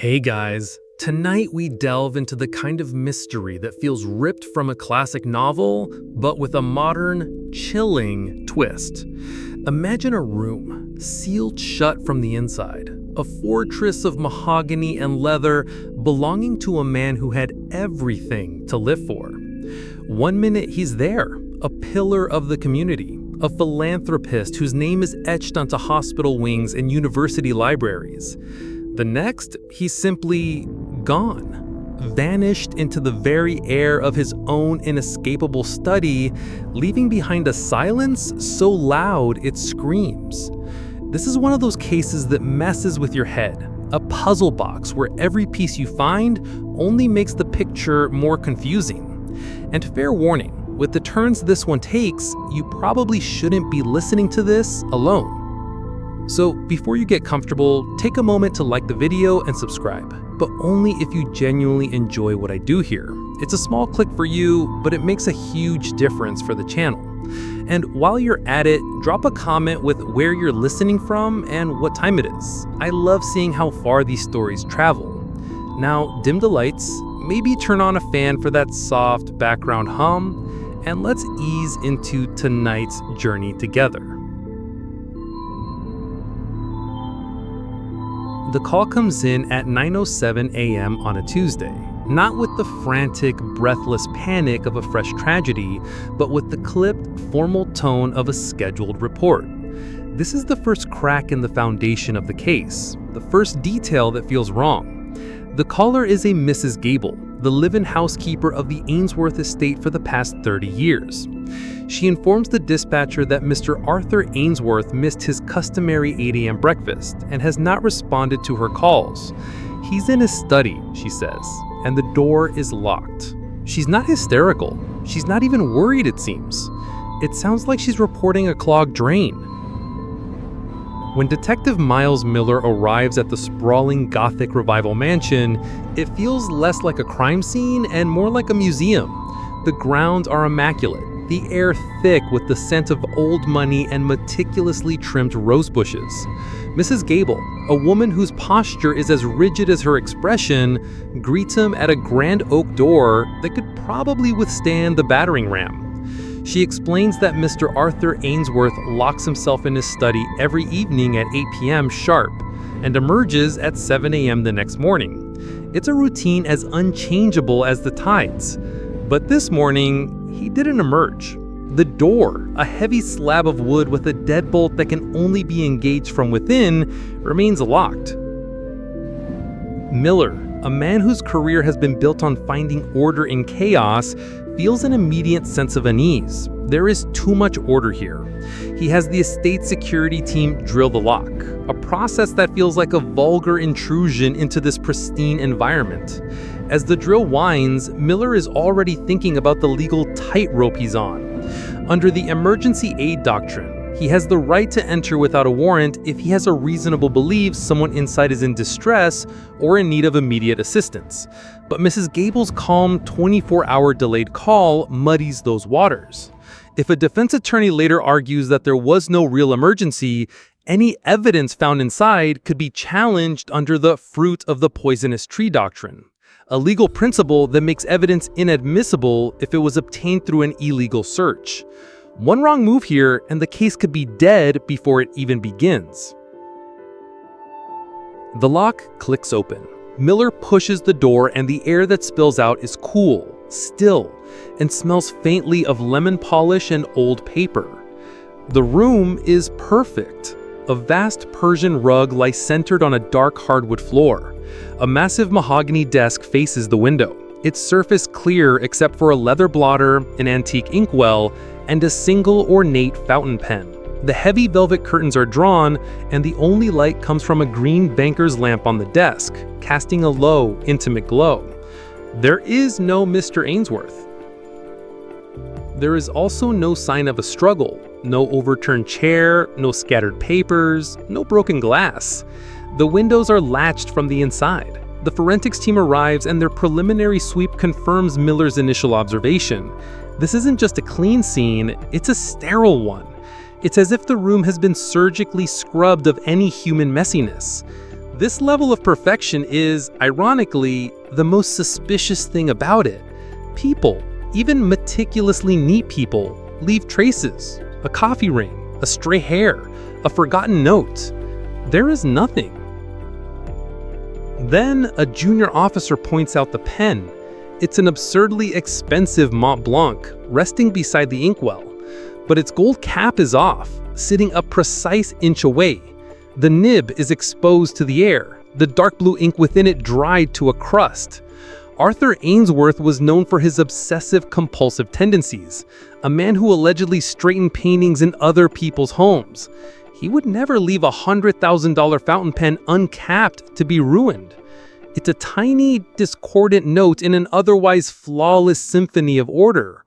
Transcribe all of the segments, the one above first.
Hey guys, tonight we delve into the kind of mystery that feels ripped from a classic novel, but with a modern, chilling twist. Imagine a room, sealed shut from the inside, a fortress of mahogany and leather belonging to a man who had everything to live for. One minute he's there, a pillar of the community, a philanthropist whose name is etched onto hospital wings and university libraries. The next, he's simply gone, vanished into the very air of his own inescapable study, leaving behind a silence so loud it screams. This is one of those cases that messes with your head, a puzzle box where every piece you find only makes the picture more confusing. And fair warning, with the turns this one takes, you probably shouldn't be listening to this alone. So before you get comfortable, take a moment to like the video and subscribe, but only if you genuinely enjoy what I do here. It's a small click for you, but it makes a huge difference for the channel. And while you're at it, drop a comment with where you're listening from and what time it is. I love seeing how far these stories travel. Now, dim the lights, maybe turn on a fan for that soft background hum, and let's ease into tonight's journey together. The call comes in at 9:07 a.m. on a Tuesday, not with the frantic, breathless panic of a fresh tragedy, but with the clipped, formal tone of a scheduled report. This is the first crack in the foundation of the case, the first detail that feels wrong. The caller is a Mrs. Gable, the live-in housekeeper of the Ainsworth estate for the past 30 years. She informs the dispatcher that Mr. Arthur Ainsworth missed his customary 8 a.m. breakfast and has not responded to her calls. He's in his study, she says, and the door is locked. She's not hysterical. She's not even worried, it seems. It sounds like she's reporting a clogged drain. When Detective Miles Miller arrives at the sprawling Gothic Revival mansion, it feels less like a crime scene and more like a museum. The grounds are immaculate, the air thick with the scent of old money and meticulously trimmed rose bushes. Mrs. Gable, a woman whose posture is as rigid as her expression, greets him at a grand oak door that could probably withstand the battering ram. She explains that Mr. Arthur Ainsworth locks himself in his study every evening at 8 p.m. sharp and emerges at 7 a.m. the next morning. It's a routine as unchangeable as the tides. But this morning, he didn't emerge. The door, a heavy slab of wood with a deadbolt that can only be engaged from within, remains locked. Miller, a man whose career has been built on finding order in chaos, feels an immediate sense of unease. There is too much order here. He has the estate security team drill the lock, a process that feels like a vulgar intrusion into this pristine environment. As the drill winds, Miller is already thinking about the legal tightrope he's on. Under the emergency aid doctrine, he has the right to enter without a warrant if he has a reasonable belief someone inside is in distress or in need of immediate assistance. But Mrs. Gable's calm 24-hour delayed call muddies those waters. If a defense attorney later argues that there was no real emergency, any evidence found inside could be challenged under the fruit of the poisonous tree doctrine, a legal principle that makes evidence inadmissible if it was obtained through an illegal search. One wrong move here and the case could be dead before it even begins. The lock clicks open. Miller pushes the door and the air that spills out is cool, still, and smells faintly of lemon polish and old paper. The room is perfect. A vast Persian rug lies centered on a dark hardwood floor. A massive mahogany desk faces the window, its surface clear except for a leather blotter, an antique inkwell, and a single ornate fountain pen. The heavy velvet curtains are drawn, and the only light comes from a green banker's lamp on the desk, casting a low, intimate glow. There is no Mr. Ainsworth. There is also no sign of a struggle, no overturned chair, no scattered papers, no broken glass. The windows are latched from the inside. The forensics team arrives and their preliminary sweep confirms Miller's initial observation. This isn't just a clean scene, it's a sterile one. It's as if the room has been surgically scrubbed of any human messiness. This level of perfection is, ironically, the most suspicious thing about it. People, even meticulously neat people, leave traces. A coffee ring, a stray hair, a forgotten note. There is nothing. Then a junior officer points out the pen. It's an absurdly expensive Mont Blanc, resting beside the inkwell. But its gold cap is off, sitting a precise inch away. The nib is exposed to the air, the dark blue ink within it dried to a crust. Arthur Ainsworth was known for his obsessive-compulsive tendencies, a man who allegedly straightened paintings in other people's homes. He would never leave a $100,000 fountain pen uncapped to be ruined. It's a tiny, discordant note in an otherwise flawless symphony of order.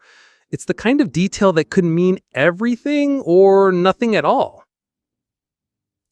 It's the kind of detail that could mean everything or nothing at all.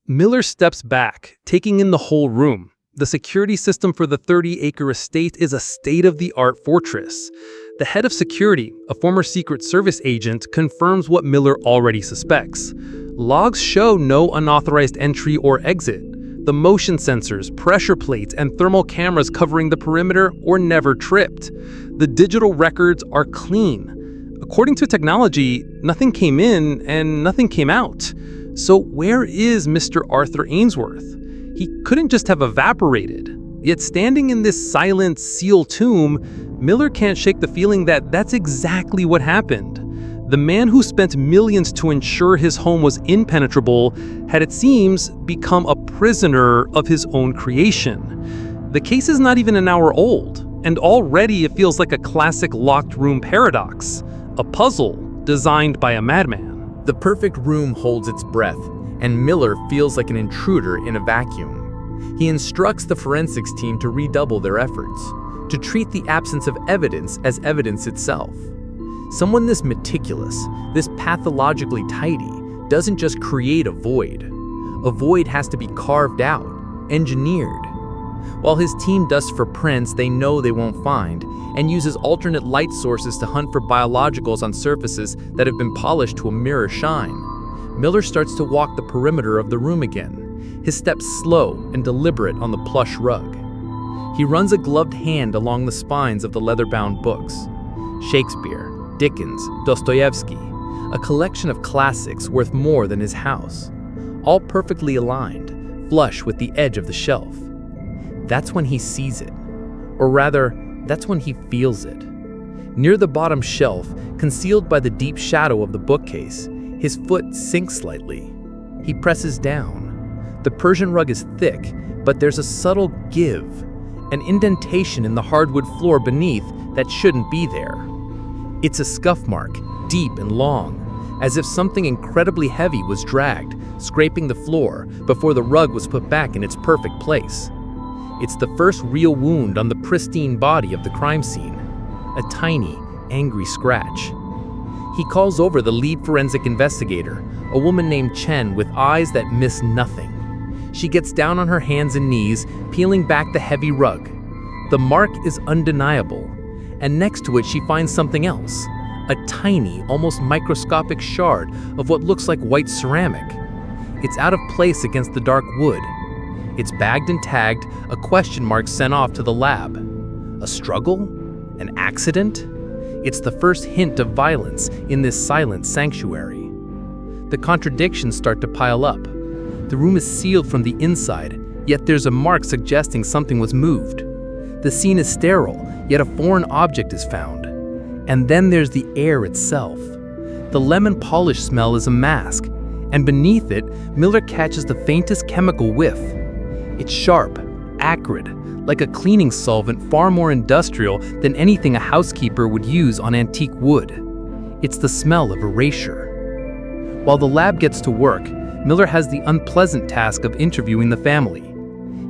Miller steps back, taking in the whole room. The security system for the 30-acre estate is a state-of-the-art fortress. The head of security, a former Secret Service agent, confirms what Miller already suspects. Logs show no unauthorized entry or exit. The motion sensors, pressure plates, and thermal cameras covering the perimeter were never tripped. The digital records are clean. According to technology, nothing came in and nothing came out. So where is Mr. Arthur Ainsworth? He couldn't just have evaporated. Yet standing in this silent, sealed tomb, Miller can't shake the feeling that that's exactly what happened. The man who spent millions to ensure his home was impenetrable had, it seems, become a prisoner of his own creation. The case is not even an hour old, and already it feels like a classic locked room paradox, a puzzle designed by a madman. The perfect room holds its breath, and Miller feels like an intruder in a vacuum. He instructs the forensics team to redouble their efforts, to treat the absence of evidence as evidence itself. Someone this meticulous, this pathologically tidy, doesn't just create a void. A void has to be carved out, engineered. While his team dusts for prints they know they won't find, and uses alternate light sources to hunt for biologicals on surfaces that have been polished to a mirror shine, Miller starts to walk the perimeter of the room again, his steps slow and deliberate on the plush rug. He runs a gloved hand along the spines of the leather-bound books. Shakespeare, Dickens, Dostoevsky, a collection of classics worth more than his house, all perfectly aligned, flush with the edge of the shelf. That's when he sees it. Or rather, that's when he feels it. Near the bottom shelf, concealed by the deep shadow of the bookcase, his foot sinks slightly. He presses down. The Persian rug is thick, but there's a subtle give, an indentation in the hardwood floor beneath that shouldn't be there. It's a scuff mark, deep and long, as if something incredibly heavy was dragged, scraping the floor before the rug was put back in its perfect place. It's the first real wound on the pristine body of the crime scene, a tiny, angry scratch. He calls over the lead forensic investigator, a woman named Chen with eyes that miss nothing. She gets down on her hands and knees, peeling back the heavy rug. The mark is undeniable, and next to it she finds something else, a tiny, almost microscopic shard of what looks like white ceramic. It's out of place against the dark wood. It's bagged and tagged, a question mark sent off to the lab. A struggle? An accident? It's the first hint of violence in this silent sanctuary. The contradictions start to pile up. The room is sealed from the inside, yet there's a mark suggesting something was moved. The scene is sterile, yet a foreign object is found. And then there's the air itself. The lemon polish smell is a mask, and beneath it, Miller catches the faintest chemical whiff. It's sharp, acrid, like a cleaning solvent far more industrial than anything a housekeeper would use on antique wood. It's the smell of erasure. While the lab gets to work, Miller has the unpleasant task of interviewing the family.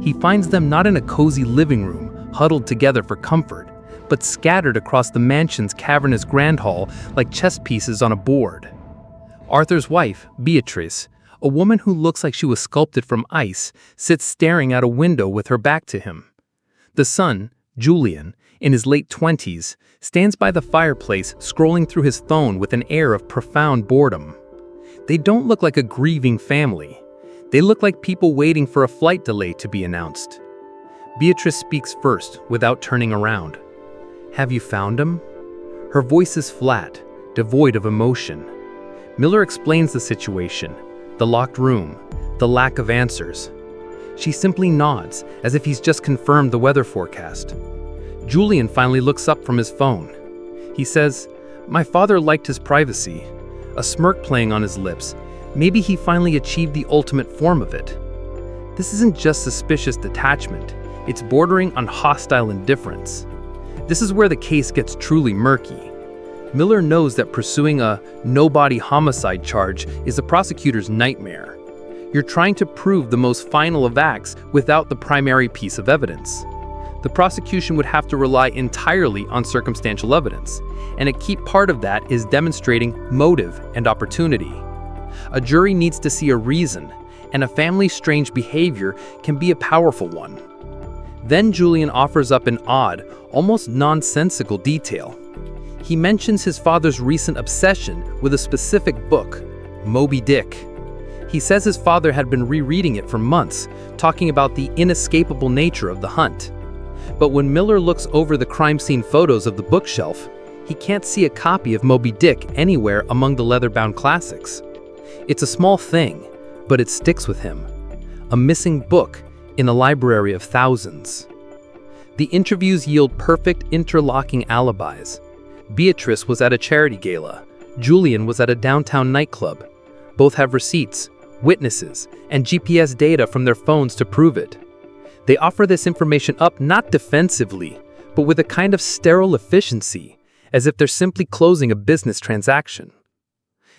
He finds them not in a cozy living room, huddled together for comfort, but scattered across the mansion's cavernous grand hall like chess pieces on a board. Arthur's wife, Beatrice, a woman who looks like she was sculpted from ice, sits staring out a window with her back to him. The son, Julian, in his late 20s, stands by the fireplace scrolling through his phone with an air of profound boredom. They don't look like a grieving family. They look like people waiting for a flight delay to be announced. Beatrice speaks first, without turning around. "Have you found him?" Her voice is flat, devoid of emotion. Miller explains the situation, the locked room, the lack of answers. She simply nods, as if he's just confirmed the weather forecast. Julian finally looks up from his phone. He says, "My father liked his privacy," a smirk playing on his lips. Maybe he finally achieved the ultimate form of it. This isn't just suspicious detachment, it's bordering on hostile indifference. This is where the case gets truly murky. Miller knows that pursuing a no-body homicide charge is the prosecutor's nightmare. You're trying to prove the most final of acts without the primary piece of evidence. The prosecution would have to rely entirely on circumstantial evidence, and a key part of that is demonstrating motive and opportunity. A jury needs to see a reason, and a family's strange behavior can be a powerful one. Then Julian offers up an odd, almost nonsensical detail. He mentions his father's recent obsession with a specific book, Moby Dick. He says his father had been rereading it for months, talking about the inescapable nature of the hunt. But when Miller looks over the crime scene photos of the bookshelf, he can't see a copy of Moby Dick anywhere among the leather-bound classics. It's a small thing, but it sticks with him. A missing book in a library of thousands. The interviews yield perfect interlocking alibis. Beatrice was at a charity gala. Julian was at a downtown nightclub. Both have receipts, witnesses, and GPS data from their phones to prove it. They offer this information up not defensively, but with a kind of sterile efficiency, as if they're simply closing a business transaction.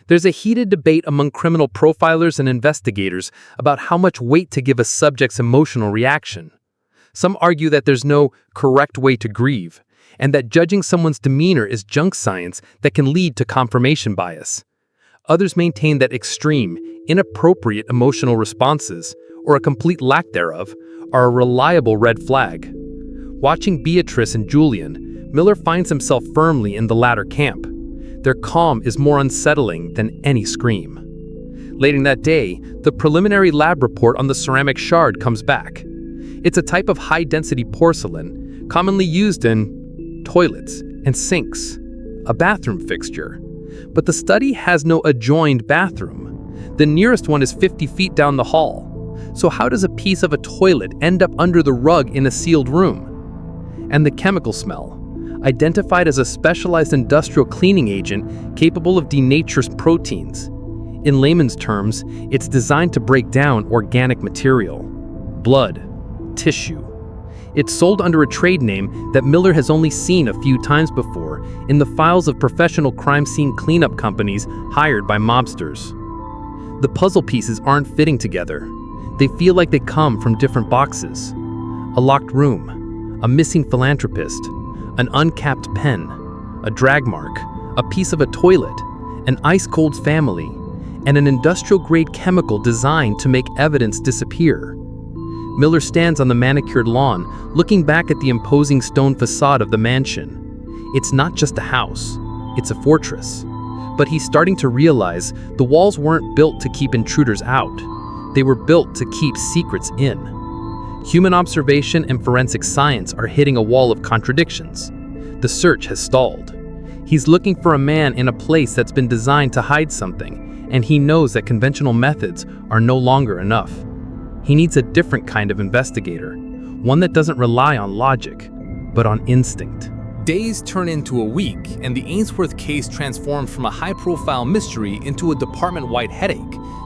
There's a heated debate among criminal profilers and investigators about how much weight to give a subject's emotional reaction. Some argue that there's no correct way to grieve, and that judging someone's demeanor is junk science that can lead to confirmation bias. Others maintain that extreme, inappropriate emotional responses, or a complete lack thereof, are a reliable red flag. Watching Beatrice and Julian, Miller finds himself firmly in the latter camp. Their calm is more unsettling than any scream. Later that day, the preliminary lab report on the ceramic shard comes back. It's a type of high-density porcelain, commonly used in toilets and sinks, a bathroom fixture. But the study has no adjoined bathroom. The nearest one is 50 feet down the hall. So how does a piece of a toilet end up under the rug in a sealed room? And the chemical smell, identified as a specialized industrial cleaning agent capable of denaturing proteins. In layman's terms, it's designed to break down organic material, blood, tissue. It's sold under a trade name that Miller has only seen a few times before in the files of professional crime scene cleanup companies hired by mobsters. The puzzle pieces aren't fitting together. They feel like they come from different boxes. A locked room, a missing philanthropist, an uncapped pen, a drag mark, a piece of a toilet, an ice-cold family, and an industrial-grade chemical designed to make evidence disappear. Miller stands on the manicured lawn, looking back at the imposing stone facade of the mansion. It's not just a house, it's a fortress. But he's starting to realize the walls weren't built to keep intruders out. They were built to keep secrets in. Human observation and forensic science are hitting a wall of contradictions. The search has stalled. He's looking for a man in a place that's been designed to hide something, and he knows that conventional methods are no longer enough. He needs a different kind of investigator, one that doesn't rely on logic, but on instinct. Days turn into a week, and the Ainsworth case transforms from a high-profile mystery into a department-wide headache.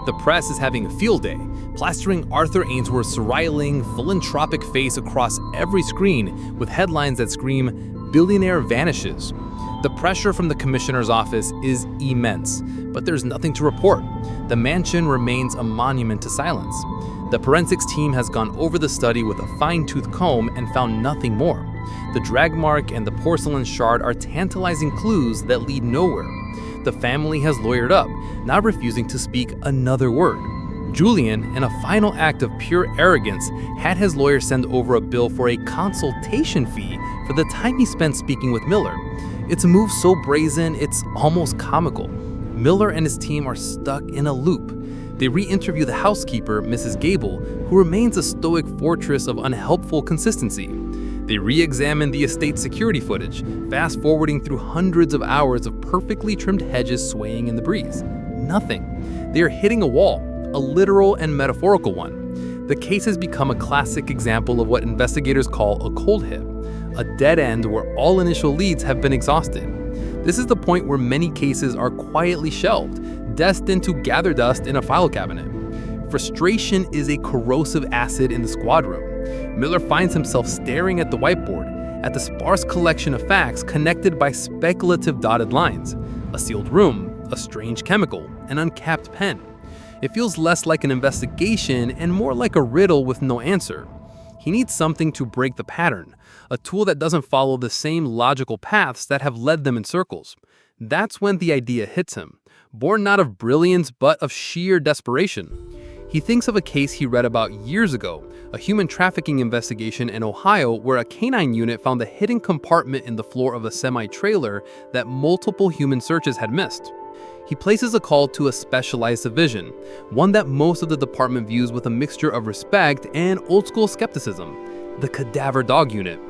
The press is having a field day, plastering Arthur Ainsworth's wriggling, philanthropic face across every screen with headlines that scream, "Billionaire vanishes." The pressure from the commissioner's office is immense, but there's nothing to report. The mansion remains a monument to silence. The forensics team has gone over the study with a fine-tooth comb and found nothing more. The drag mark and the porcelain shard are tantalizing clues that lead nowhere. The family has lawyered up, now refusing to speak another word. Julian, in a final act of pure arrogance, had his lawyer send over a bill for a consultation fee for the time he spent speaking with Miller. It's a move so brazen, it's almost comical. Miller and his team are stuck in a loop. They re-interview the housekeeper, Mrs. Gable, who remains a stoic fortress of unhelpful consistency. They re-examine the estate security footage, fast-forwarding through hundreds of hours of perfectly trimmed hedges swaying in the breeze. Nothing. They are hitting a wall, a literal and metaphorical one. The case has become a classic example of what investigators call a cold hit, a dead end where all initial leads have been exhausted. This is the point where many cases are quietly shelved, destined to gather dust in a file cabinet. Frustration is a corrosive acid in the squad room. Miller finds himself staring at the whiteboard, at the sparse collection of facts connected by speculative dotted lines. A sealed room, a strange chemical, an uncapped pen. It feels less like an investigation and more like a riddle with no answer. He needs something to break the pattern, a tool that doesn't follow the same logical paths that have led them in circles. That's when the idea hits him, born not of brilliance but of sheer desperation. He thinks of a case he read about years ago, a human trafficking investigation in Ohio where a canine unit found a hidden compartment in the floor of a semi-trailer that multiple human searches had missed. He places a call to a specialized division, one that most of the department views with a mixture of respect and old-school skepticism, the cadaver dog unit.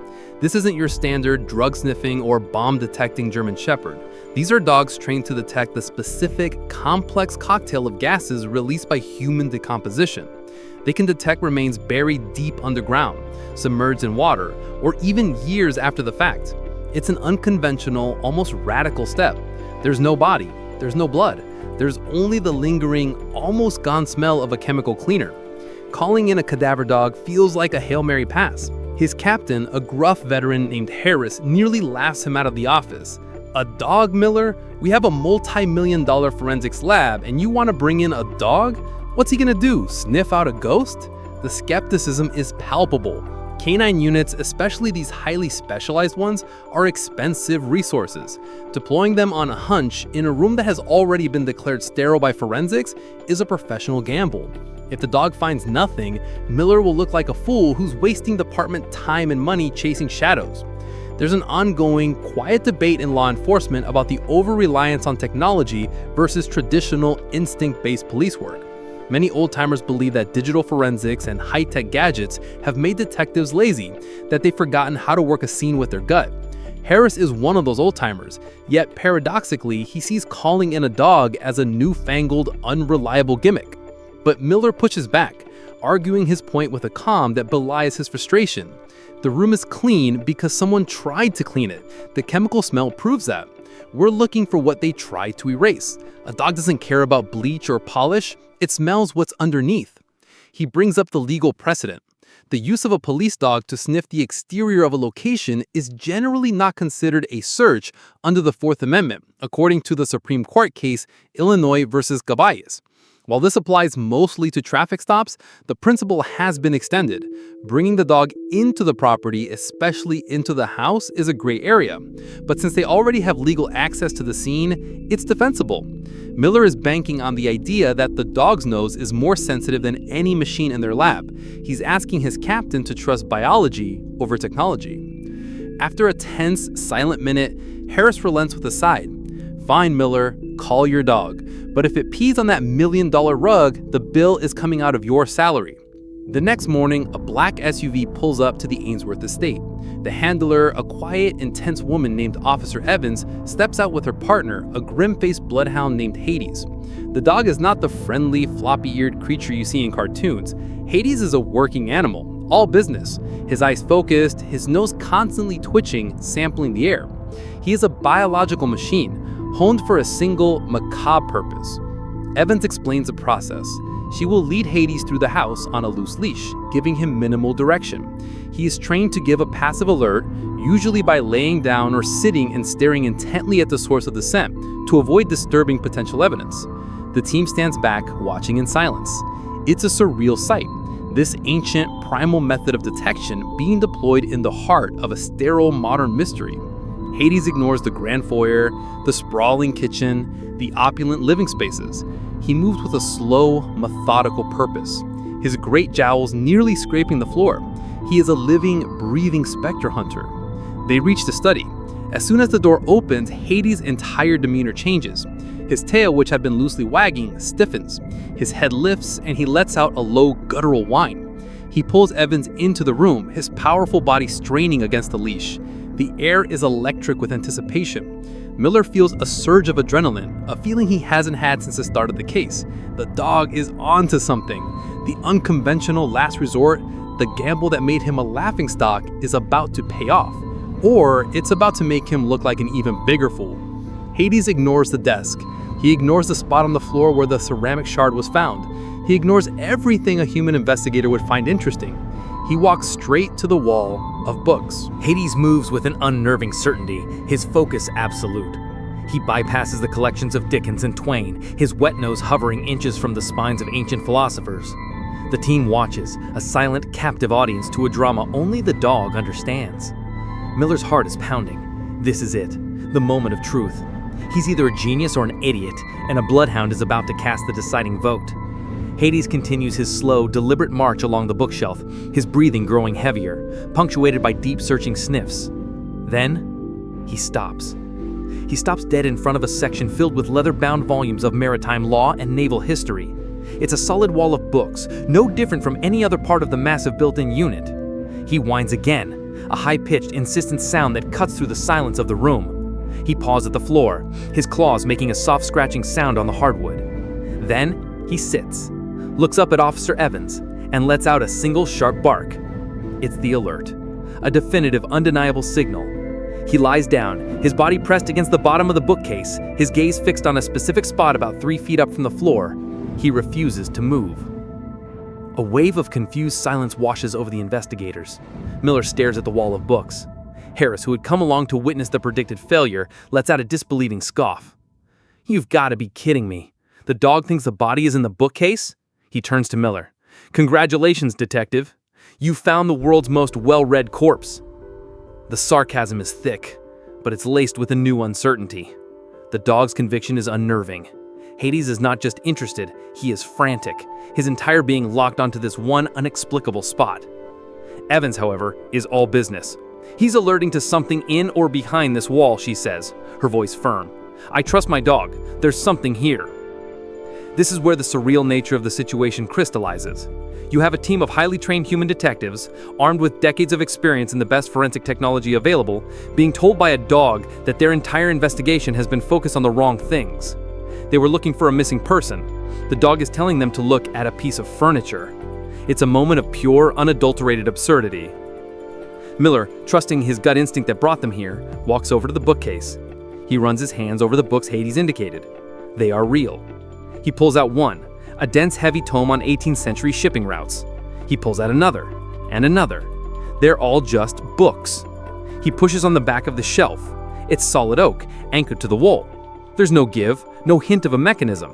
This isn't your standard drug-sniffing or bomb-detecting German Shepherd. These are dogs trained to detect the specific, complex cocktail of gases released by human decomposition. They can detect remains buried deep underground, submerged in water, or even years after the fact. It's an unconventional, almost radical step. There's no body, there's no blood, there's only the lingering, almost gone smell of a chemical cleaner. Calling in a cadaver dog feels like a Hail Mary pass. His captain, a gruff veteran named Harris, nearly laughs him out of the office. A dog, Miller? We have a multi-million-dollar forensics lab, and you want to bring in a dog? What's he gonna do, sniff out a ghost? The skepticism is palpable. Canine units, especially these highly specialized ones, are expensive resources. Deploying them on a hunch in a room that has already been declared sterile by forensics is a professional gamble. If the dog finds nothing, Miller will look like a fool who's wasting department time and money chasing shadows. There's an ongoing, quiet debate in law enforcement about the over-reliance on technology versus traditional instinct-based police work. Many old-timers believe that digital forensics and high-tech gadgets have made detectives lazy, that they've forgotten how to work a scene with their gut. Harris is one of those old-timers, yet paradoxically, he sees calling in a dog as a newfangled, unreliable gimmick. But Miller pushes back, arguing his point with a calm that belies his frustration. The room is clean because someone tried to clean it. The chemical smell proves that. We're looking for what they tried to erase. A dog doesn't care about bleach or polish. It smells what's underneath. He brings up the legal precedent. The use of a police dog to sniff the exterior of a location is generally not considered a search under the Fourth Amendment, according to the Supreme Court case Illinois versus Gabayes. While this applies mostly to traffic stops, the principle has been extended. Bringing the dog into the property, especially into the house, is a gray area. But since they already have legal access to the scene, it's defensible. Miller is banking on the idea that the dog's nose is more sensitive than any machine in their lab. He's asking his captain to trust biology over technology. After a tense, silent minute, Harris relents with a sigh. Fine, Miller, call your dog. But if it pees on that $1 million rug, the bill is coming out of your salary. The next morning, a black SUV pulls up to the Ainsworth estate. The handler, a quiet, intense woman named Officer Evans, steps out with her partner, a grim-faced bloodhound named Hades. The dog is not the friendly, floppy-eared creature you see in cartoons. Hades is a working animal, all business. His eyes focused, his nose constantly twitching, sampling the air. He is a biological machine, honed for a single, macabre purpose. Evans explains the process. She will lead Hades through the house on a loose leash, giving him minimal direction. He is trained to give a passive alert, usually by laying down or sitting and staring intently at the source of the scent, to avoid disturbing potential evidence. The team stands back, watching in silence. It's a surreal sight, this ancient, primal method of detection being deployed in the heart of a sterile modern mystery. Hades ignores the grand foyer, the sprawling kitchen, the opulent living spaces. He moves with a slow, methodical purpose, his great jowls nearly scraping the floor. He is a living, breathing specter hunter. They reach the study. As soon as the door opens, Hades' entire demeanor changes. His tail, which had been loosely wagging, stiffens. His head lifts and he lets out a low, guttural whine. He pulls Evans into the room, his powerful body straining against the leash. The air is electric with anticipation. Miller feels a surge of adrenaline, a feeling he hasn't had since the start of the case. The dog is onto something. The unconventional last resort, the gamble that made him a laughingstock, is about to pay off. Or it's about to make him look like an even bigger fool. Hades ignores the desk. He ignores the spot on the floor where the ceramic shard was found. He ignores everything a human investigator would find interesting. He walks straight to the wall of books. Hades moves with an unnerving certainty, his focus absolute. He bypasses the collections of Dickens and Twain, his wet nose hovering inches from the spines of ancient philosophers. The team watches, a silent, captive audience to a drama only the dog understands. Miller's heart is pounding. This is it, the moment of truth. He's either a genius or an idiot, and a bloodhound is about to cast the deciding vote. Hades continues his slow, deliberate march along the bookshelf, his breathing growing heavier, punctuated by deep searching sniffs. Then, he stops. He stops dead in front of a section filled with leather-bound volumes of maritime law and naval history. It's a solid wall of books, no different from any other part of the massive built-in unit. He whines again, a high-pitched, insistent sound that cuts through the silence of the room. He paws at the floor, his claws making a soft scratching sound on the hardwood. Then, he sits, looks up at Officer Evans, and lets out a single sharp bark. It's the alert, a definitive, undeniable signal. He lies down, his body pressed against the bottom of the bookcase, his gaze fixed on a specific spot about 3 feet up from the floor. He refuses to move. A wave of confused silence washes over the investigators. Miller stares at the wall of books. Harris, who had come along to witness the predicted failure, lets out a disbelieving scoff. "You've got to be kidding me. The dog thinks the body is in the bookcase?" He turns to Miller. "Congratulations, detective. You found the world's most well-read corpse." The sarcasm is thick, but it's laced with a new uncertainty. The dog's conviction is unnerving. Hades is not just interested, he is frantic, his entire being locked onto this one unexplicable spot. Evans, however, is all business. He's alerting to something in or behind this wall, she says, her voice firm. "I trust my dog. There's something here." This is where the surreal nature of the situation crystallizes. You have a team of highly trained human detectives, armed with decades of experience in the best forensic technology available, being told by a dog that their entire investigation has been focused on the wrong things. They were looking for a missing person. The dog is telling them to look at a piece of furniture. It's a moment of pure, unadulterated absurdity. Miller, trusting his gut instinct that brought them here, walks over to the bookcase. He runs his hands over the books Hades indicated. They are real. He pulls out one, a dense, heavy tome on 18th century shipping routes. He pulls out another, and another. They're all just books. He pushes on the back of the shelf. It's solid oak, anchored to the wall. There's no give, no hint of a mechanism.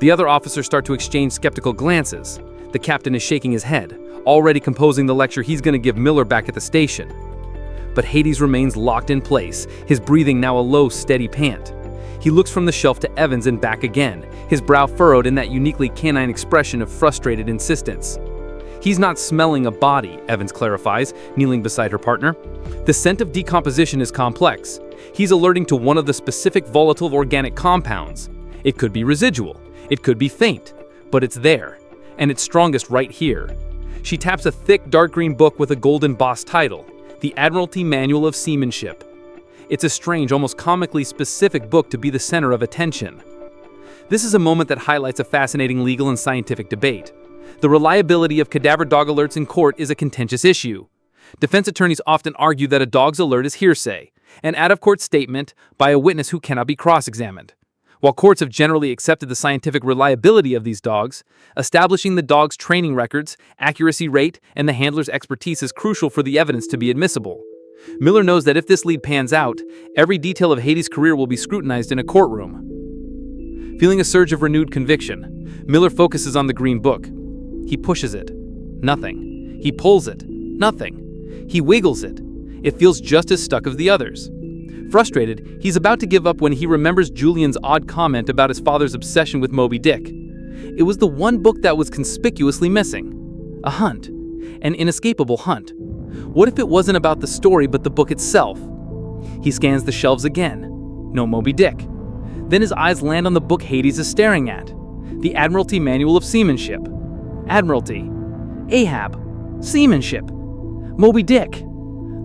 The other officers start to exchange skeptical glances. The captain is shaking his head, already composing the lecture he's going to give Miller back at the station. But Hades remains locked in place, his breathing now a low, steady pant. He looks from the shelf to Evans and back again, his brow furrowed in that uniquely canine expression of frustrated insistence. He's not smelling a body, Evans clarifies, kneeling beside her partner. The scent of decomposition is complex. He's alerting to one of the specific volatile organic compounds. It could be residual, it could be faint, but it's there, and it's strongest right here. She taps a thick, dark green book with a gold embossed title, The Admiralty Manual of Seamanship. It's a strange, almost comically specific book to be the center of attention. This is a moment that highlights a fascinating legal and scientific debate. The reliability of cadaver dog alerts in court is a contentious issue. Defense attorneys often argue that a dog's alert is hearsay, an out-of-court statement by a witness who cannot be cross-examined. While courts have generally accepted the scientific reliability of these dogs, establishing the dog's training records, accuracy rate, and the handler's expertise is crucial for the evidence to be admissible. Miller knows that if this lead pans out, every detail of Hades' career will be scrutinized in a courtroom. Feeling a surge of renewed conviction, Miller focuses on the green book. He pushes it. Nothing. He pulls it. Nothing. He wiggles it. It feels just as stuck as the others. Frustrated, he's about to give up when he remembers Julian's odd comment about his father's obsession with Moby Dick. It was the one book that was conspicuously missing. A hunt. An inescapable hunt. What if it wasn't about the story but the book itself? He scans the shelves again. No Moby Dick. Then his eyes land on the book Hades is staring at. The Admiralty Manual of Seamanship. Admiralty. Ahab. Seamanship. Moby Dick.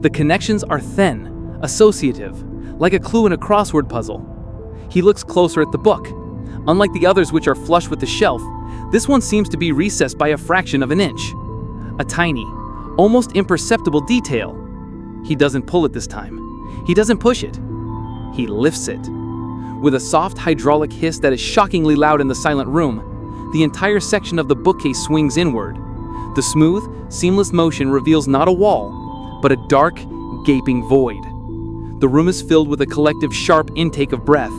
The connections are thin, associative, like a clue in a crossword puzzle. He looks closer at the book. Unlike the others which are flush with the shelf, this one seems to be recessed by a fraction of an inch. A tiny, almost imperceptible detail. He doesn't pull it this time. He doesn't push it. He lifts it. With a soft hydraulic hiss that is shockingly loud in the silent room, the entire section of the bookcase swings inward. The smooth, seamless motion reveals not a wall, but a dark, gaping void. The room is filled with a collective sharp intake of breath.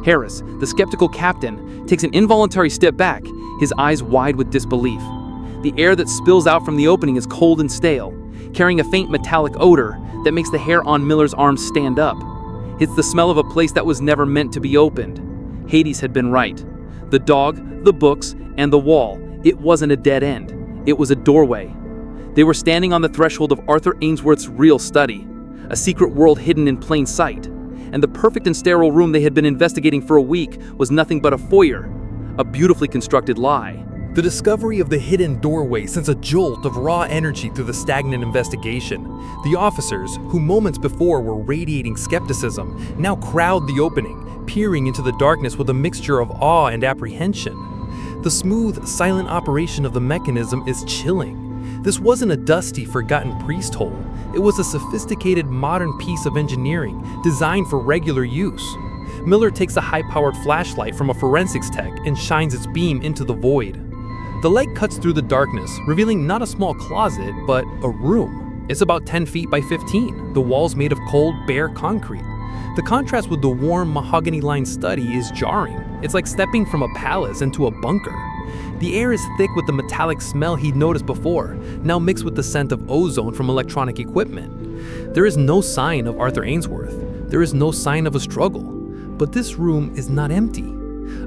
Harris, the skeptical captain, takes an involuntary step back, his eyes wide with disbelief. The air that spills out from the opening is cold and stale, carrying a faint metallic odor that makes the hair on Miller's arms stand up. It's the smell of a place that was never meant to be opened. Hades had been right. The dog, the books, and the wall, it wasn't a dead end. It was a doorway. They were standing on the threshold of Arthur Ainsworth's real study, a secret world hidden in plain sight. And the perfect and sterile room they had been investigating for a week was nothing but a foyer, a beautifully constructed lie. The discovery of the hidden doorway sends a jolt of raw energy through the stagnant investigation. The officers, who moments before were radiating skepticism, now crowd the opening, peering into the darkness with a mixture of awe and apprehension. The smooth, silent operation of the mechanism is chilling. This wasn't a dusty, forgotten priest hole. It was a sophisticated, modern piece of engineering designed for regular use. Miller takes a high-powered flashlight from a forensics tech and shines its beam into the void. The light cuts through the darkness, revealing not a small closet, but a room. It's about 10 feet by 15, the walls made of cold, bare concrete. The contrast with the warm, mahogany-lined study is jarring. It's like stepping from a palace into a bunker. The air is thick with the metallic smell he'd noticed before, now mixed with the scent of ozone from electronic equipment. There is no sign of Arthur Ainsworth. There is no sign of a struggle. But this room is not empty.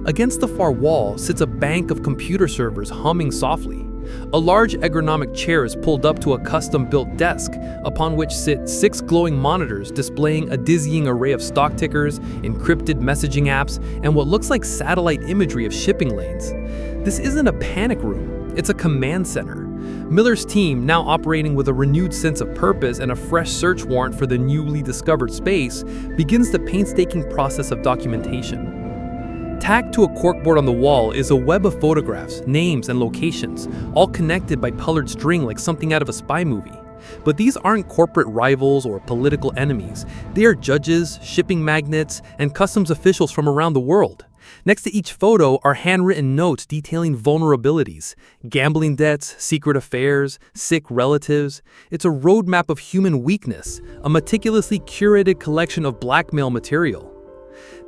Against the far wall sits a bank of computer servers humming softly. A large ergonomic chair is pulled up to a custom-built desk, upon which sit 6 glowing monitors displaying a dizzying array of stock tickers, encrypted messaging apps, and what looks like satellite imagery of shipping lanes. This isn't a panic room, it's a command center. Miller's team, now operating with a renewed sense of purpose and a fresh search warrant for the newly discovered space, begins the painstaking process of documentation. Tacked to a corkboard on the wall is a web of photographs, names, and locations, all connected by colored string like something out of a spy movie. But these aren't corporate rivals or political enemies. They are judges, shipping magnates, and customs officials from around the world. Next to each photo are handwritten notes detailing vulnerabilities, gambling debts, secret affairs, sick relatives. It's a roadmap of human weakness, a meticulously curated collection of blackmail material.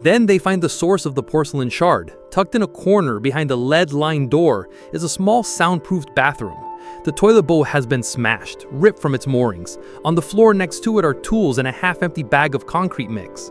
Then they find the source of the porcelain shard. Tucked in a corner behind a lead-lined door is a small soundproofed bathroom. The toilet bowl has been smashed, ripped from its moorings. On the floor next to it are tools and a half-empty bag of concrete mix.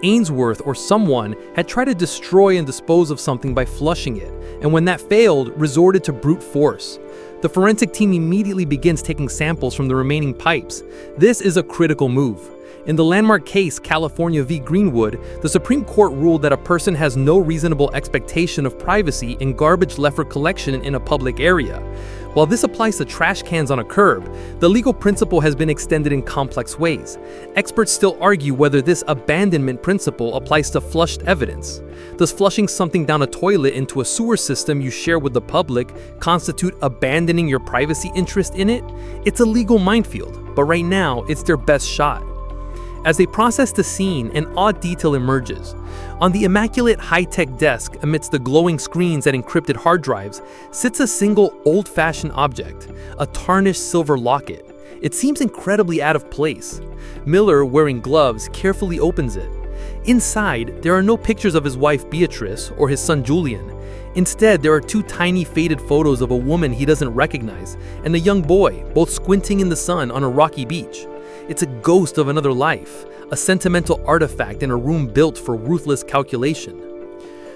Ainsworth or someone had tried to destroy and dispose of something by flushing it, and when that failed, resorted to brute force. The forensic team immediately begins taking samples from the remaining pipes. This is a critical move. In the landmark case California v. Greenwood, the Supreme Court ruled that a person has no reasonable expectation of privacy in garbage left for collection in a public area. While this applies to trash cans on a curb, the legal principle has been extended in complex ways. Experts still argue whether this abandonment principle applies to flushed evidence. Does flushing something down a toilet into a sewer system you share with the public constitute abandoning your privacy interest in it? It's a legal minefield, but right now it's their best shot. As they process the scene, an odd detail emerges. On the immaculate high-tech desk, amidst the glowing screens and encrypted hard drives, sits a single old-fashioned object, a tarnished silver locket. It seems incredibly out of place. Miller, wearing gloves, carefully opens it. Inside, there are no pictures of his wife Beatrice or his son Julian. Instead, there are 2 tiny faded photos of a woman he doesn't recognize and a young boy, both squinting in the sun on a rocky beach. It's a ghost of another life, a sentimental artifact in a room built for ruthless calculation.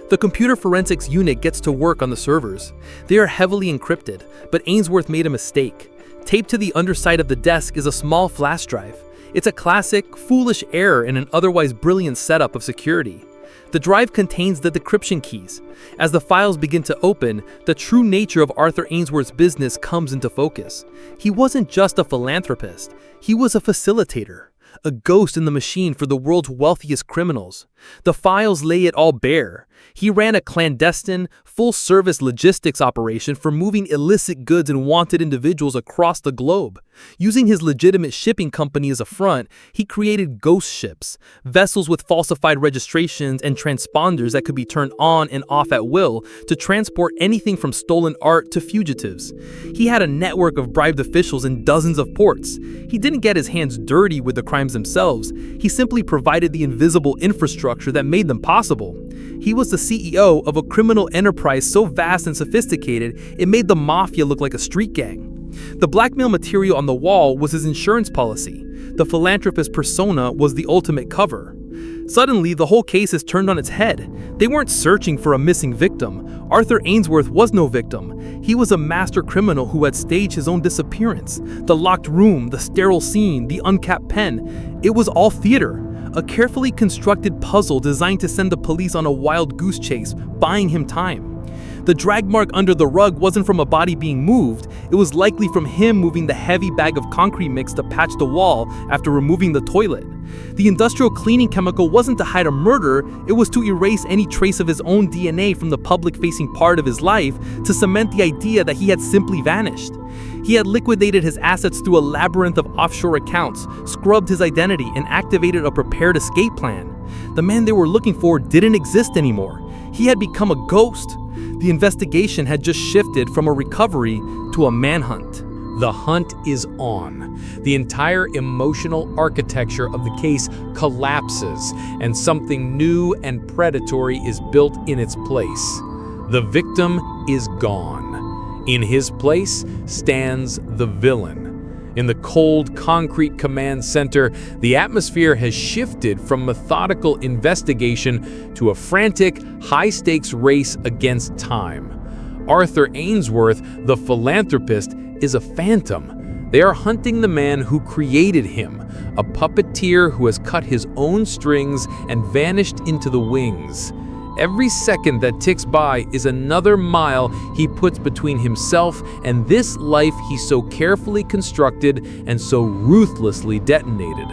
The computer forensics unit gets to work on the servers. They are heavily encrypted, but Ainsworth made a mistake. Taped to the underside of the desk is a small flash drive. It's a classic, foolish error in an otherwise brilliant setup of security. The drive contains the decryption keys. As the files begin to open, the true nature of Arthur Ainsworth's business comes into focus. He wasn't just a philanthropist, he was a facilitator, a ghost in the machine for the world's wealthiest criminals. The files lay it all bare. He ran a clandestine, full-service logistics operation for moving illicit goods and wanted individuals across the globe. Using his legitimate shipping company as a front, he created ghost ships, vessels with falsified registrations and transponders that could be turned on and off at will to transport anything from stolen art to fugitives. He had a network of bribed officials in dozens of ports. He didn't get his hands dirty with the crimes themselves. He simply provided the invisible infrastructure that made them possible. He was the CEO of a criminal enterprise so vast and sophisticated, it made the mafia look like a street gang. The blackmail material on the wall was his insurance policy. The philanthropist persona was the ultimate cover. Suddenly, the whole case is turned on its head. They weren't searching for a missing victim. Arthur Ainsworth was no victim. He was a master criminal who had staged his own disappearance. The locked room, the sterile scene, the uncapped pen, it was all theater. A carefully constructed puzzle designed to send the police on a wild goose chase, buying him time. The drag mark under the rug wasn't from a body being moved, it was likely from him moving the heavy bag of concrete mix to patch the wall after removing the toilet. The industrial cleaning chemical wasn't to hide a murder, it was to erase any trace of his own DNA from the public-facing part of his life to cement the idea that he had simply vanished. He had liquidated his assets through a labyrinth of offshore accounts, scrubbed his identity, and activated a prepared escape plan. The man they were looking for didn't exist anymore. He had become a ghost. The investigation had just shifted from a recovery to a manhunt. The hunt is on. The entire emotional architecture of the case collapses, and something new and predatory is built in its place. The victim is gone. In his place stands the villain. In the cold, concrete command center, the atmosphere has shifted from methodical investigation to a frantic, high-stakes race against time. Arthur Ainsworth, the philanthropist, is a phantom. They are hunting the man who created him, a puppeteer who has cut his own strings and vanished into the wings. Every second that ticks by is another mile he puts between himself and this life he so carefully constructed and so ruthlessly detonated.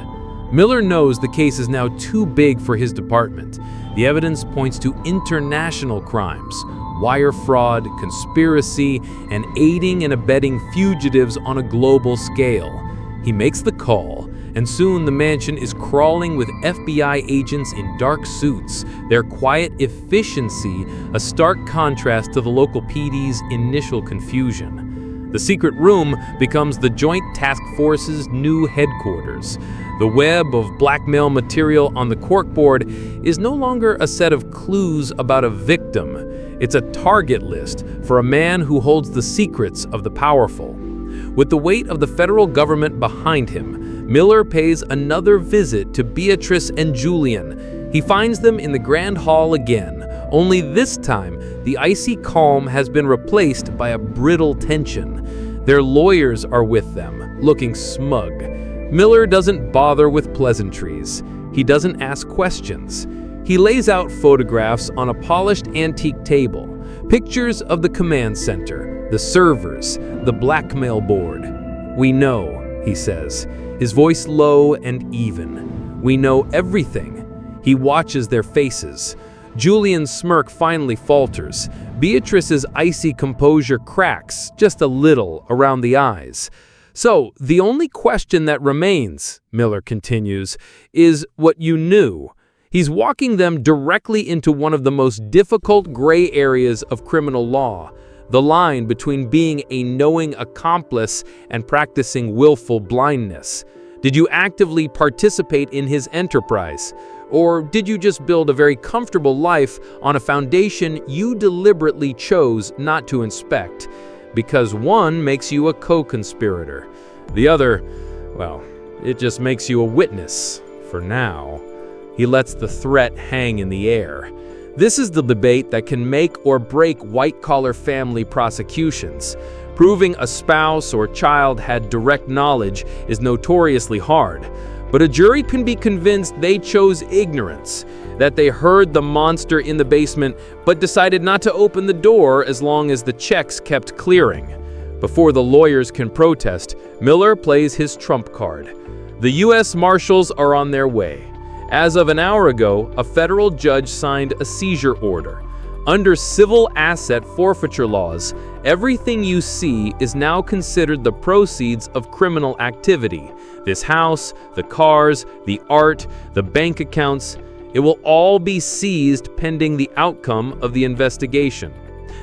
Miller knows the case is now too big for his department. The evidence points to international crimes, wire fraud, conspiracy, and aiding and abetting fugitives on a global scale. He makes the call, and soon the mansion is crawling with FBI agents in dark suits, their quiet efficiency a stark contrast to the local PD's initial confusion. The secret room becomes the Joint Task Force's new headquarters. The web of blackmail material on the corkboard is no longer a set of clues about a victim. It's a target list for a man who holds the secrets of the powerful. With the weight of the federal government behind him, Miller pays another visit to Beatrice and Julian. He finds them in the grand hall again, only this time the icy calm has been replaced by a brittle tension. Their lawyers are with them, looking smug. Miller doesn't bother with pleasantries. He doesn't ask questions. He lays out photographs on a polished antique table, pictures of the command center, the servers, the blackmail board. "We know," he says, his voice low and even. "We know everything." He watches their faces. Julian's smirk finally falters. Beatrice's icy composure cracks just a little around the eyes. "So, the only question that remains," Miller continues, "is what you knew." He's walking them directly into one of the most difficult gray areas of criminal law, the line between being a knowing accomplice and practicing willful blindness. Did you actively participate in his enterprise? Or did you just build a very comfortable life on a foundation you deliberately chose not to inspect? Because one makes you a co-conspirator. The other, well, it just makes you a witness, for now. He lets the threat hang in the air. This is the debate that can make or break white-collar family prosecutions. Proving a spouse or child had direct knowledge is notoriously hard. But a jury can be convinced they chose ignorance, that they heard the monster in the basement but decided not to open the door as long as the checks kept clearing. Before the lawyers can protest, Miller plays his trump card. The U.S. Marshals are on their way. As of an hour ago, a federal judge signed a seizure order. Under civil asset forfeiture laws, everything you see is now considered the proceeds of criminal activity. This house, the cars, the art, the bank accounts, it will all be seized pending the outcome of the investigation.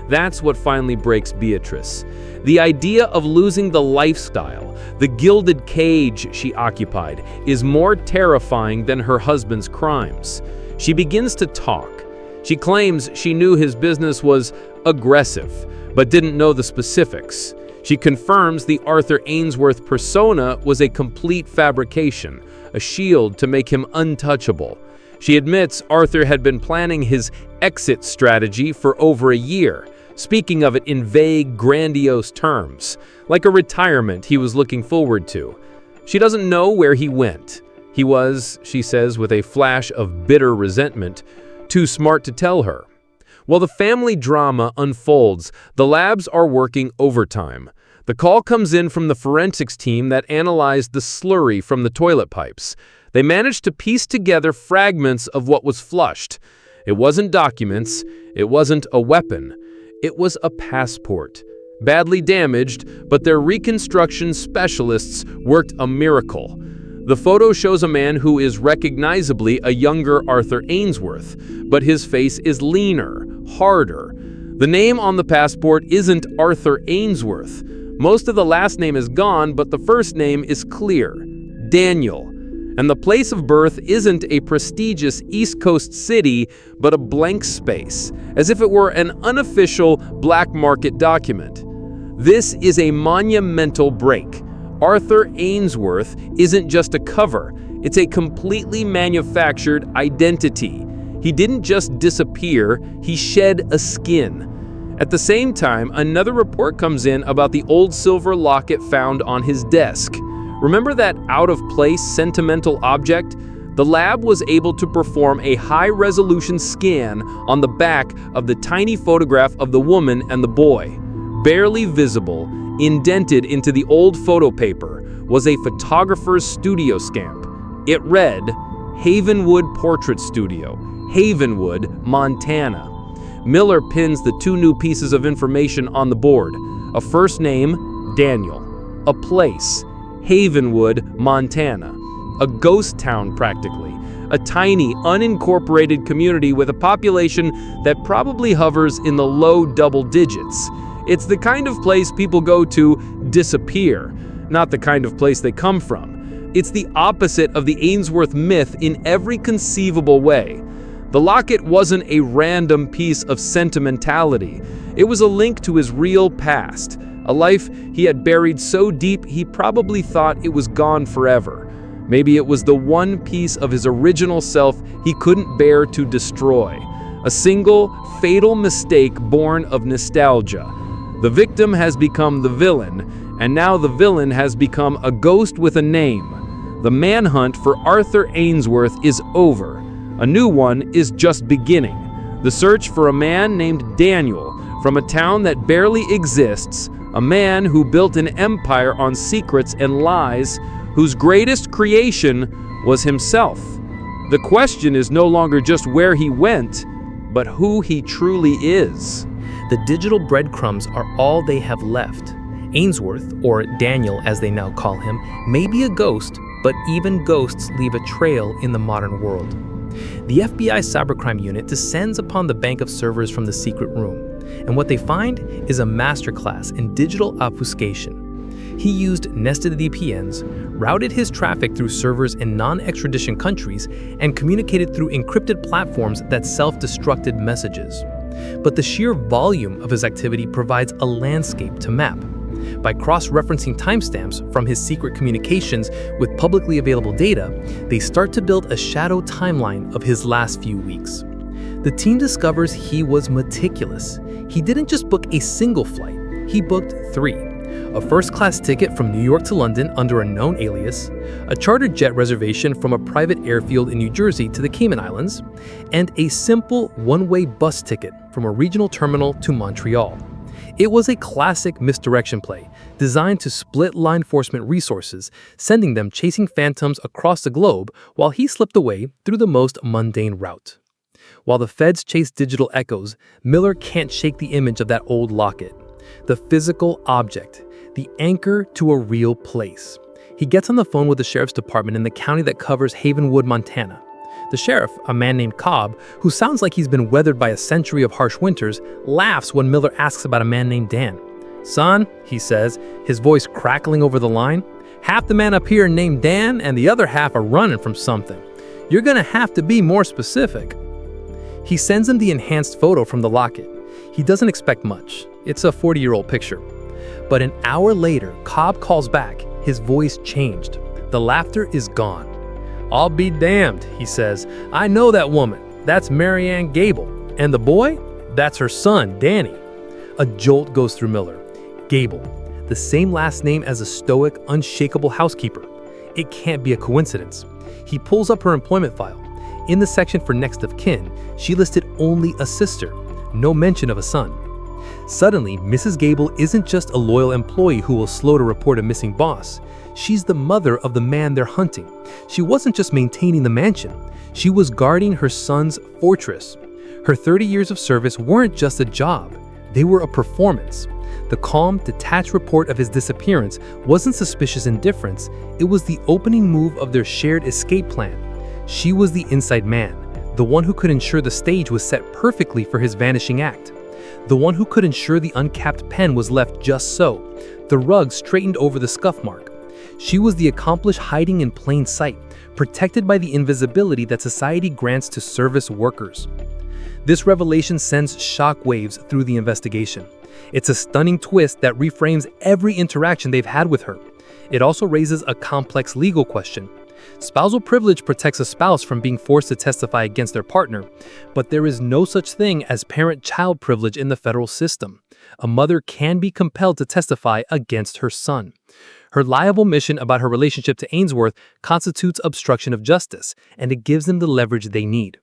That's what finally breaks Beatrice. The idea of losing the lifestyle, the gilded cage she occupied, is more terrifying than her husband's crimes. She begins to talk. She claims she knew his business was aggressive, but didn't know the specifics. She confirms the Arthur Ainsworth persona was a complete fabrication, a shield to make him untouchable. She admits Arthur had been planning his exit strategy for over a year, speaking of it in vague, grandiose terms, like a retirement he was looking forward to. She doesn't know where he went. He was, she says with a flash of bitter resentment, too smart to tell her. While the family drama unfolds, the labs are working overtime. The call comes in from the forensics team that analyzed the slurry from the toilet pipes. They managed to piece together fragments of what was flushed. It wasn't documents, it wasn't a weapon. It was a passport. Badly damaged, but their reconstruction specialists worked a miracle. The photo shows a man who is recognizably a younger Arthur Ainsworth, but his face is leaner, harder. The name on the passport isn't Arthur Ainsworth. Most of the last name is gone, but the first name is clear, Daniel. And the place of birth isn't a prestigious East Coast city, but a blank space, as if it were an unofficial black market document. This is a monumental break. Arthur Ainsworth isn't just a cover, it's a completely manufactured identity. He didn't just disappear, he shed a skin. At the same time, another report comes in about the old silver locket found on his desk. Remember that out-of-place sentimental object? The lab was able to perform a high-resolution scan on the back of the tiny photograph of the woman and the boy. Barely visible, indented into the old photo paper, was a photographer's studio stamp. It read, Havenwood Portrait Studio, Havenwood, Montana. Miller pins the two new pieces of information on the board. A first name, Daniel. A place, Havenwood, Montana. A ghost town, practically. A tiny, unincorporated community with a population that probably hovers in the low double digits. It's the kind of place people go to disappear, not the kind of place they come from. It's the opposite of the Ainsworth myth in every conceivable way. The locket wasn't a random piece of sentimentality. It was a link to his real past, a life he had buried so deep he probably thought it was gone forever. Maybe it was the one piece of his original self he couldn't bear to destroy. A single, fatal mistake born of nostalgia. The victim has become the villain, and now the villain has become a ghost with a name. The manhunt for Arthur Ainsworth is over. A new one is just beginning. The search for a man named Daniel from a town that barely exists, a man who built an empire on secrets and lies, whose greatest creation was himself. The question is no longer just where he went, but who he truly is. The digital breadcrumbs are all they have left. Ainsworth, or Daniel as they now call him, may be a ghost, but even ghosts leave a trail in the modern world. The FBI cybercrime unit descends upon the bank of servers from the secret room, and what they find is a masterclass in digital obfuscation. He used nested VPNs, routed his traffic through servers in non-extradition countries, and communicated through encrypted platforms that self-destructed messages. But the sheer volume of his activity provides a landscape to map. By cross-referencing timestamps from his secret communications with publicly available data, they start to build a shadow timeline of his last few weeks. The team discovers he was meticulous. He didn't just book a single flight, he booked 3. a first-class ticket from New York to London under a known alias, a chartered jet reservation from a private airfield in New Jersey to the Cayman Islands, and a simple one-way bus ticket from a regional terminal to Montreal. It was a classic misdirection play, designed to split law enforcement resources, sending them chasing phantoms across the globe while he slipped away through the most mundane route. While the feds chase digital echoes, Miller can't shake the image of that old locket. The physical object, the anchor to a real place. He gets on the phone with the sheriff's department in the county that covers Havenwood, Montana. The sheriff, a man named Cobb, who sounds like he's been weathered by a century of harsh winters, laughs when Miller asks about a man named Dan. "Son," he says, his voice crackling over the line, "half the men up here named Dan and the other half are running from something. You're gonna have to be more specific." He sends him the enhanced photo from the locket. He doesn't expect much. It's a 40-year-old picture. But an hour later, Cobb calls back. His voice changed. The laughter is gone. "I'll be damned," he says. "I know that woman. That's Mary Ann Gable. And the boy? That's her son, Danny." A jolt goes through Miller. Gable, the same last name as a stoic, unshakable housekeeper. It can't be a coincidence. He pulls up her employment file. In the section for next of kin, she listed only a sister, no mention of a son. Suddenly, Mrs. Gable isn't just a loyal employee who will slow to report a missing boss. She's the mother of the man they're hunting. She wasn't just maintaining the mansion. She was guarding her son's fortress. Her 30 years of service weren't just a job. They were a performance. The calm, detached report of his disappearance wasn't suspicious indifference. It was the opening move of their shared escape plan. She was the inside man, the one who could ensure the stage was set perfectly for his vanishing act. The one who could ensure the uncapped pen was left just so, the rug straightened over the scuff mark. She was the accomplished hiding in plain sight, protected by the invisibility that society grants to service workers. This revelation sends shockwaves through the investigation. It's a stunning twist that reframes every interaction they've had with her. It also raises a complex legal question. Spousal privilege protects a spouse from being forced to testify against their partner, but there is no such thing as parent-child privilege in the federal system. A mother can be compelled to testify against her son. Her liable mission about her relationship to Ainsworth constitutes obstruction of justice, and it gives them the leverage they need.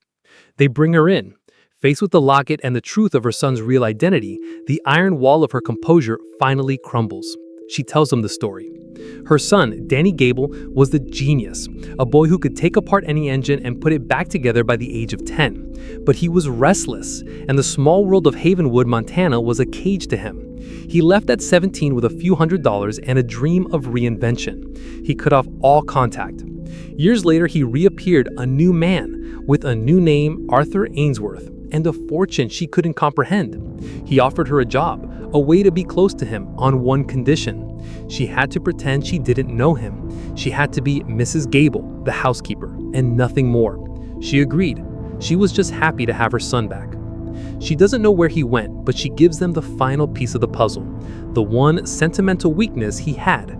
They bring her in. Faced with the locket and the truth of her son's real identity, the iron wall of her composure finally crumbles. She tells them the story. Her son, Danny Gable, was the genius, a boy who could take apart any engine and put it back together by the age of 10. But he was restless, and the small world of Havenwood, Montana was a cage to him. He left at 17 with a few $100s and a dream of reinvention. He cut off all contact. Years later, he reappeared a new man, with a new name, Arthur Ainsworth, and a fortune she couldn't comprehend. He offered her a job, a way to be close to him, on one condition. She had to pretend she didn't know him. She had to be Mrs. Gable, the housekeeper, and nothing more. She agreed. She was just happy to have her son back. She doesn't know where he went, but she gives them the final piece of the puzzle, the one sentimental weakness he had.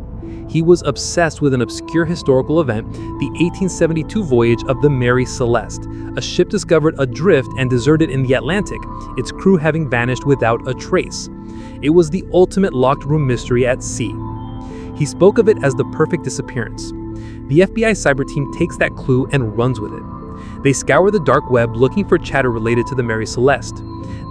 He was obsessed with an obscure historical event, the 1872 voyage of the Mary Celeste, a ship discovered adrift and deserted in the Atlantic, its crew having vanished without a trace. It was the ultimate locked room mystery at sea. He spoke of it as the perfect disappearance. The FBI cyber team takes that clue and runs with it. They scour the dark web looking for chatter related to the Mary Celeste.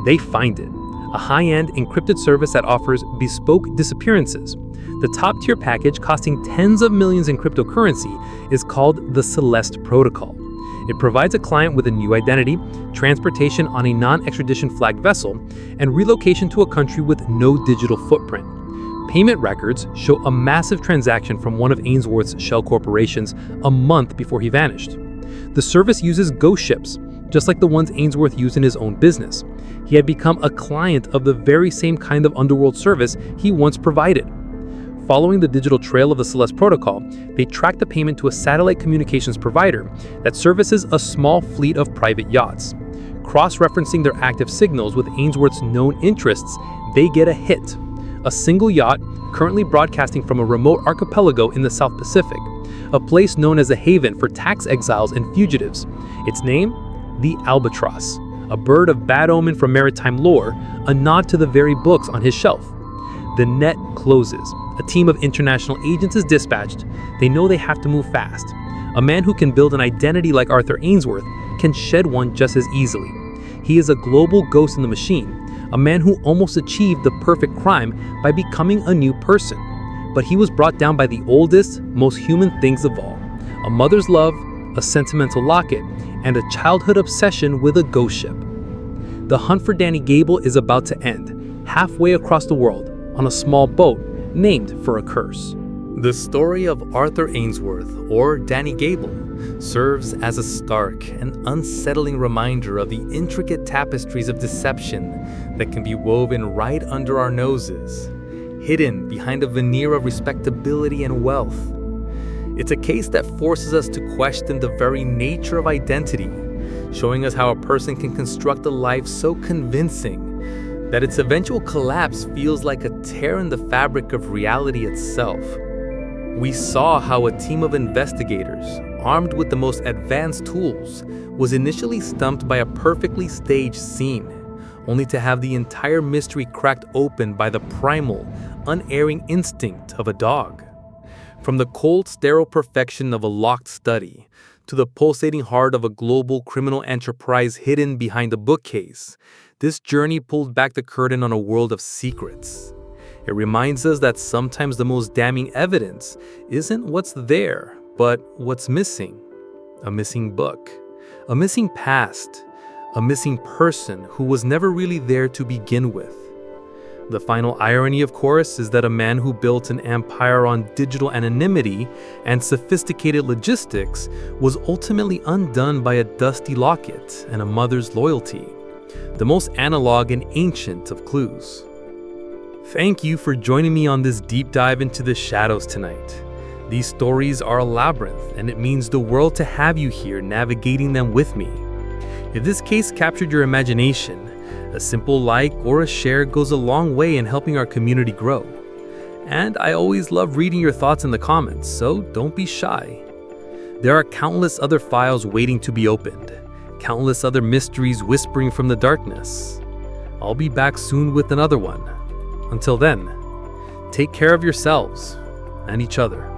They find it, a high-end encrypted service that offers bespoke disappearances. The top-tier package, costing tens of millions in cryptocurrency, is called the Celeste Protocol. It provides a client with a new identity, transportation on a non-extradition flagged vessel, and relocation to a country with no digital footprint. Payment records show a massive transaction from one of Ainsworth's shell corporations a month before he vanished. The service uses ghost ships, just like the ones Ainsworth used in his own business. He had become a client of the very same kind of underworld service he once provided. Following the digital trail of the Celeste Protocol, they track the payment to a satellite communications provider that services a small fleet of private yachts. Cross-referencing their active signals with Ainsworth's known interests, they get a hit. A single yacht currently broadcasting from a remote archipelago in the South Pacific, a place known as a haven for tax exiles and fugitives. Its name? The Albatross, a bird of bad omen from maritime lore, a nod to the very books on his shelf. The net closes. A team of international agents is dispatched. They know they have to move fast. A man who can build an identity like Arthur Ainsworth can shed one just as easily. He is a global ghost in the machine, a man who almost achieved the perfect crime by becoming a new person. But he was brought down by the oldest, most human things of all: a mother's love, a sentimental locket, and a childhood obsession with a ghost ship. The hunt for Danny Gable is about to end, halfway across the world, on a small boat named for a curse. The story of Arthur Ainsworth, or Danny Gable, serves as a stark and unsettling reminder of the intricate tapestries of deception that can be woven right under our noses, hidden behind a veneer of respectability and wealth. It's a case that forces us to question the very nature of identity, showing us how a person can construct a life so convincing that its eventual collapse feels like a tear in the fabric of reality itself. We saw how a team of investigators, armed with the most advanced tools, was initially stumped by a perfectly staged scene, only to have the entire mystery cracked open by the primal, unerring instinct of a dog. From the cold, sterile perfection of a locked study, to the pulsating heart of a global criminal enterprise hidden behind a bookcase, this journey pulled back the curtain on a world of secrets. It reminds us that sometimes the most damning evidence isn't what's there, but what's missing. A missing book, a missing past, a missing person who was never really there to begin with. The final irony, of course, is that a man who built an empire on digital anonymity and sophisticated logistics was ultimately undone by a dusty locket and a mother's loyalty, the most analog and ancient of clues. Thank you for joining me on this deep dive into the shadows tonight. These stories are a labyrinth, and it means the world to have you here navigating them with me. If this case captured your imagination, a simple like or a share goes a long way in helping our community grow. And I always love reading your thoughts in the comments, so don't be shy. There are countless other files waiting to be opened, countless other mysteries whispering from the darkness. I'll be back soon with another one. Until then, take care of yourselves and each other.